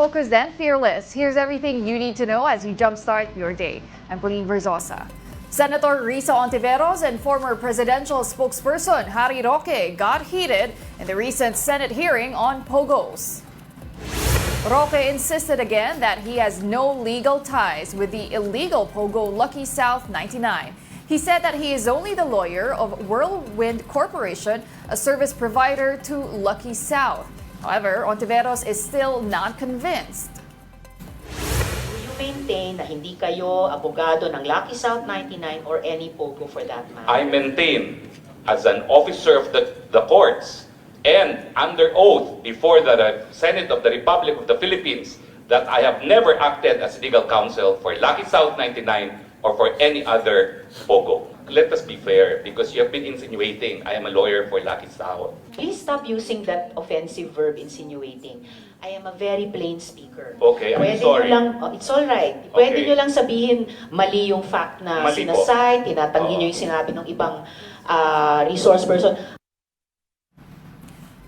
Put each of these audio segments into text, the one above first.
focused and fearless. Here's everything you need to know as you jumpstart your day. I'm Pauline Verzosa. Senator Risa Hontiveros and former presidential spokesperson Harry Roque got heated in the recent Senate hearing on Pogos. Roque insisted again that he has no legal ties with the illegal Pogo Lucky South 99. He said that he is only the lawyer of Whirlwind Corporation, a service provider to Lucky South. However, Hontiveros is still not convinced. Will you maintain na hindi kayo abogado ng Lucky South 99 or any Pogo for that matter? I maintain as an officer of the courts and under oath before the Senate of the Republic of the Philippines that I have never acted as legal counsel for Lucky South 99 or for any other Pogo. Let us be fair, because you have been insinuating I am a lawyer for Lucky South. Please stop using that offensive verb, insinuating. I am a very plain speaker. Okay, I'm sorry. It's all right. Pwede Okay. nyo lang sabihin mali yung fact na Mali po. sinasite, tinatanggi nyo yung sinabi ng ibang resource person.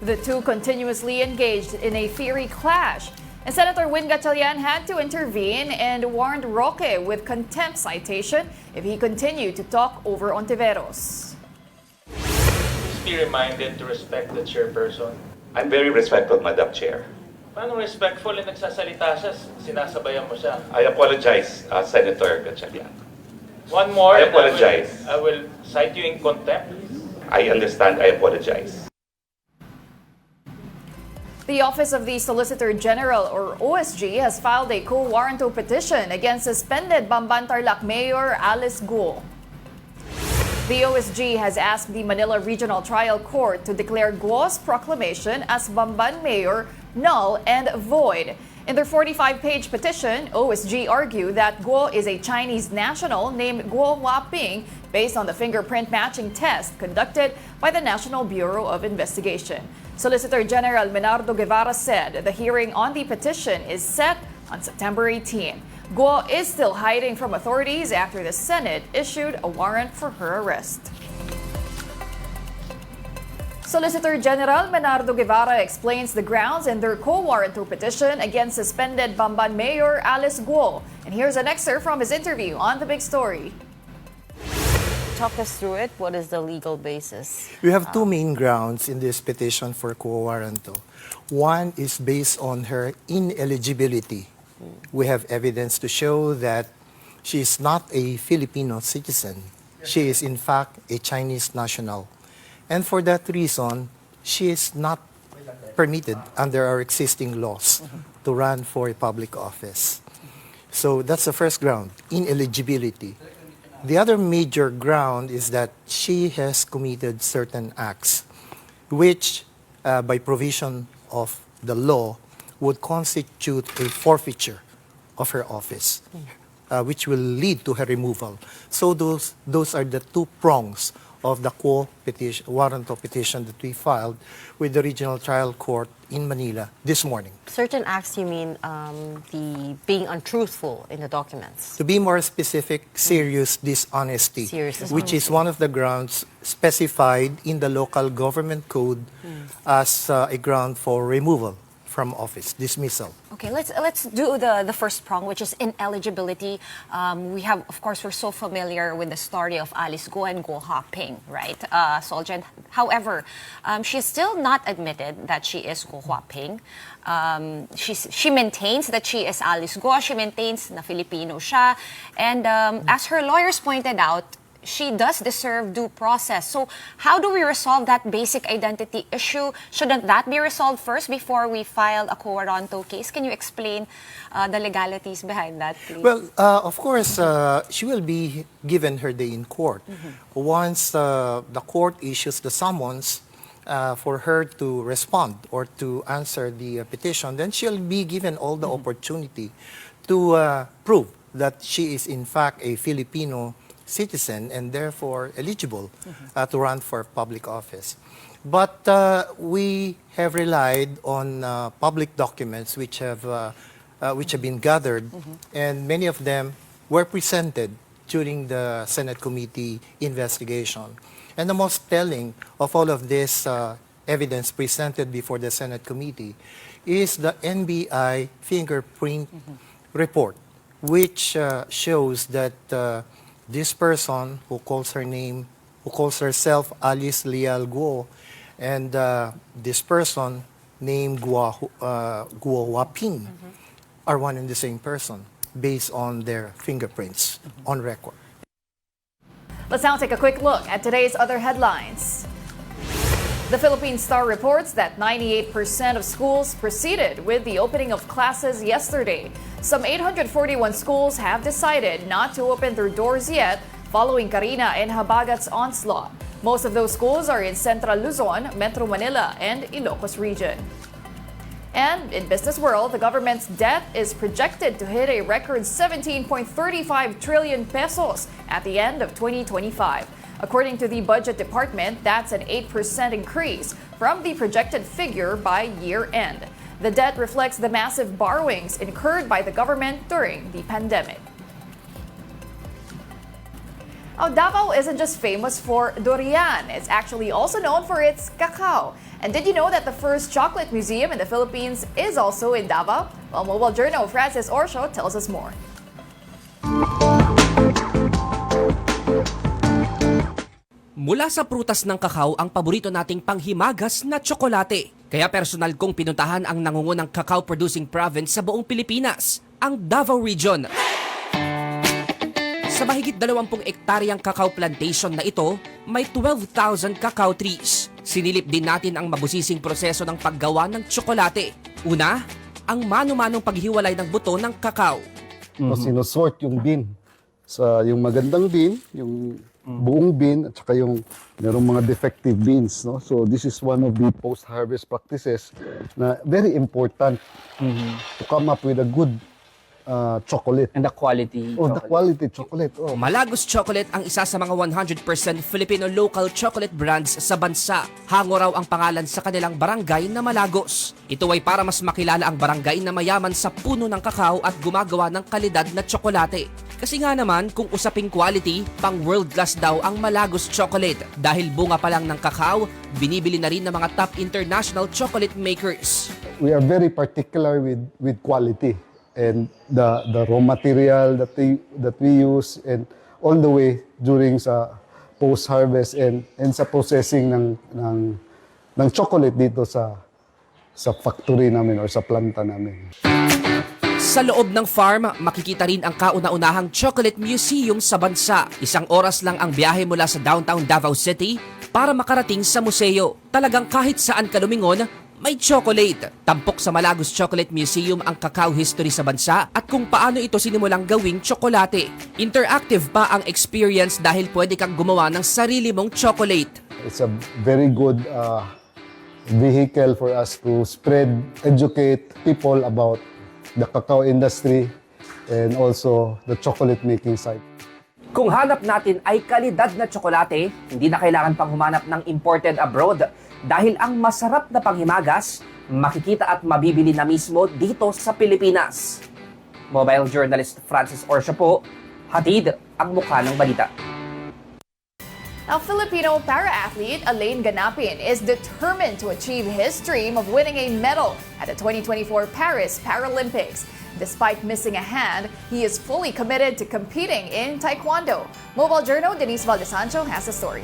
The two continuously engaged in a fiery clash, and Senator Win Gatchalian had to intervene and warned Roque with contempt citation if he continued to talk over Hontiveros. Please be reminded to respect the chairperson. I'm very respectful, Madam Chair. Paano respectful na nagsasalita siya, sinasabayan mo siya? I apologize, Senator Gatchalian. One more, I apologize. I will cite you in contempt. I understand, I apologize. The Office of the Solicitor General, or OSG, has filed a quo warranto petition against suspended Bamban-Tarlac Mayor Alice Guo. The OSG has asked the Manila Regional Trial Court to declare Guo's proclamation as Bamban Mayor null and void. In their 45-page petition, OSG argued that Guo is a Chinese national named Guo Huaping based on the fingerprint matching test conducted by the National Bureau of Investigation. Solicitor General Menardo Guevara said the hearing on the petition is set on September 18. Guo is still hiding from authorities after the Senate issued a warrant for her arrest. Solicitor General Menardo Guevara explains the grounds in their quo warranto petition against suspended Bamban Mayor Alice Guo. And here's an excerpt from his interview on The Big Story. Talk us through it. What is the legal basis? We have two main grounds in this petition for quo warranto. One is based on her ineligibility. We have evidence to show that she is not a Filipino citizen. She is in fact a Chinese national. And for that reason, she is not permitted under our existing laws to run for a public office. So that's the first ground, ineligibility. The other major ground is that she has committed certain acts which, by provision of the law, would constitute a forfeiture of her office, which will lead to her removal. So those are the two prongs of the quo warranto petition that we filed with the Regional Trial Court in Manila this morning. Certain acts, you mean the being untruthful in the documents? To be more specific, serious dishonesty, which is one of the grounds specified in the local government code as a ground for removal from office, dismissal. Okay, let's do the first prong, which is ineligibility. We have, of course, we're so familiar with the story of Alice Guo and Guo Huaping, right? Soljan. However, she is still not admitted that she is Guo Huaping. She maintains that she is Alice Guo. She maintains na Filipino siya. And as her lawyers pointed out, she does deserve due process. So how do we resolve that basic identity issue? Shouldn't that be resolved first before we file a quo warranto case? Can you explain the legalities behind that, please? Well, of course, she will be given her day in court. Once the court issues the summons for her to respond or to answer the petition, then she'll be given all the opportunity to prove that she is in fact a Filipino citizen and therefore eligible to run for public office. But we have relied on public documents which have been gathered, and many of them were presented during the Senate committee investigation. And the most telling of all of this evidence presented before the Senate committee is the NBI fingerprint report, which shows that this person who calls herself Alice Leal Guo, and this person named Guo Waping are one and the same person based on their fingerprints on record. Let's now take a quick look at today's other headlines. The Philippine Star reports that 98% of schools proceeded with the opening of classes yesterday. Some 841 schools have decided not to open their doors yet following Karina and Habagat's onslaught. Most of those schools are in Central Luzon, Metro Manila, and Ilocos region. And in business world, the government's debt is projected to hit a record 17.35 trillion pesos at the end of 2025. According to the Budget Department, that's an 8% increase from the projected figure by year end. The debt reflects the massive borrowings incurred by the government during the pandemic. Now, Davao isn't just famous for durian. It's actually also known for its cacao. And did you know that the first chocolate museum in the Philippines is also in Davao? Well, Mobile Journal Francis Orsho tells us more. Mula sa prutas ng kakao ang paborito nating panghimagas na tsokolate. Kaya personal kong pinuntahan ang nangungunang cacao producing province sa buong Pilipinas, ang Davao Region. Sa mahigit 20 ektaryang cacao plantation na ito, may 12,000 cacao trees. Sinilip din natin ang mabusising proseso ng paggawa ng tsokolate. Una, ang mano-manong paghiwalay ng buto ng cacao. So, sinusort yung bean. Yung magandang bean, yung buong bean, at saka yung merong mga defective beans. No? So this is one of the post-harvest practices na very important to come up with a good chocolate. And the quality. The quality chocolate. Malagos Chocolate ang isa sa mga 100% Filipino local chocolate brands sa bansa. Hango raw ang pangalan sa kanilang barangay na Malagos. Ito ay para mas makilala ang barangay na mayaman sa puno ng kakao at gumagawa ng kalidad na tsokolate. Kasi nga naman, kung usaping quality, pang world class daw ang Malagos Chocolate. Dahil bunga pa lang ng kakao, binibili na rin ng mga top international chocolate makers. We are very particular with quality. And the raw material that we use, and all the way during sa post-harvest and sa processing ng chocolate dito sa factory namin or sa planta namin. Sa loob ng farm, makikita rin ang kauna-unahang chocolate museum sa bansa. 1 oras lang ang biyahe mula sa downtown Davao City para makarating sa museo. Talagang kahit saan ka lumingon, may chocolate. Tampok sa Malagos Chocolate Museum ang cacao history sa bansa at kung paano ito sinimulang gawing tsokolate. Interactive pa ang experience dahil pwede kang gumawa ng sarili mong chocolate. It's a very good vehicle for us to educate people about the cacao industry and also the chocolate making side. Kung hanap natin ay kalidad na tsokolate, hindi na kailangan pang humanap ng imported abroad dahil ang masarap na panghimagas, makikita at mabibili na mismo dito sa Pilipinas. Mobile journalist Francis Orsho po, hatid ang mukha ng balita. Now, Filipino para-athlete Allain Ganapin is determined to achieve his dream of winning a medal at the 2024 Paris Paralympics. Despite missing a hand, he is fully committed to competing in taekwondo. Mobile Journal Denise Valdesancho has the story.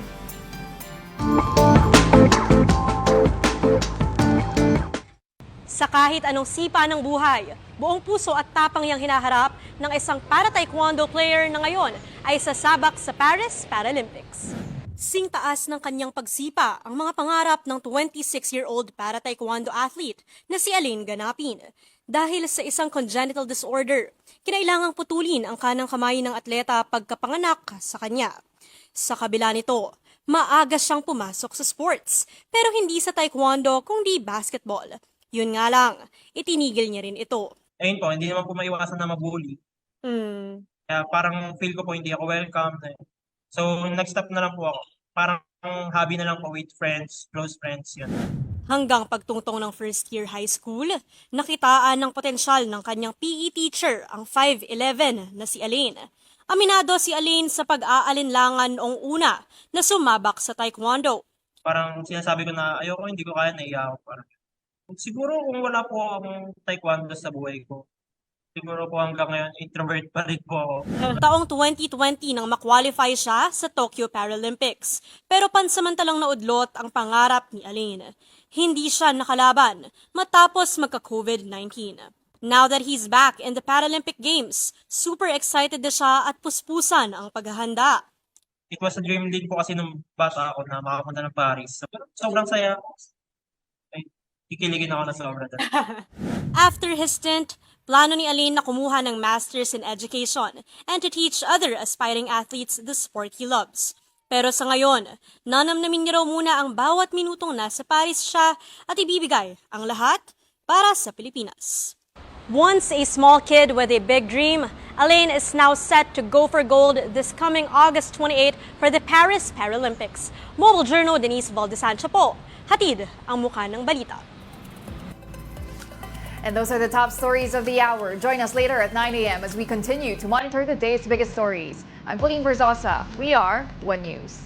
Sa kahit anong sipa ng buhay, buong puso at tapang niyang hinaharap ng isang para-taekwondo player na ngayon ay sasabak sa Paris Paralympics. Singtaas ng kanyang pagsipa ang mga pangarap ng 26-year-old para-taekwondo athlete na si Allain Ganapin. Dahil sa isang congenital disorder, kinailangang putulin ang kanang kamay ng atleta pagkapanganak sa kanya. Sa kabila nito, maaga siyang pumasok sa sports, pero hindi sa taekwondo kundi basketball. Yun nga lang, itinigil niya rin ito. Ayun po, hindi naman po maiwasan na mabully. Kaya parang feel ko po hindi ako welcome. So, nag-stop na lang po ako. Parang hobby na lang po with friends, close friends, yun. Hanggang pagtungtong ng first year high school, nakitaan ng potensyal ng kanyang PE teacher, ang 5'11" na si Allain. Aminado si Allain sa pag-aalinlangan noong una na sumabak sa taekwondo. parang sinasabi ko na ayoko, hindi ko kaya, naiiyak ako. Parang, siguro kung wala po akong taekwondo sa buhay ko, siguro po hanggang ngayon introvert pa rin po ako. Taong 2020 nang makwalify siya sa Tokyo Paralympics. Pero pansamantalang naudlot ang pangarap ni Allain. Hindi siya nakalaban matapos magka-COVID-19. Now that he's back in the Paralympic Games, super excited na siya at puspusan ang paghahanda. It was a dream din po kasi nung bata ako na makapunta ng Paris. So, sobrang saya. Ay, kikiligin ako na sobra doon. After his stint, plano ni Allain na kumuha ng Masters in Education and to teach other aspiring athletes the sport he loves. Pero sa ngayon, nanamnamin niya raw muna ang bawat minutong nasa Paris siya at ibibigay ang lahat para sa Pilipinas. Once a small kid with a big dream, Allain is now set to go for gold this coming August 28 for the Paris Paralympics. Mobile Journal Denise Valdesancha po, hatid ang mukha ng balita. And those are the top stories of the hour. Join us later at 9 a.m. as we continue to monitor the day's biggest stories. I'm Pauline Verzosa. We are One News.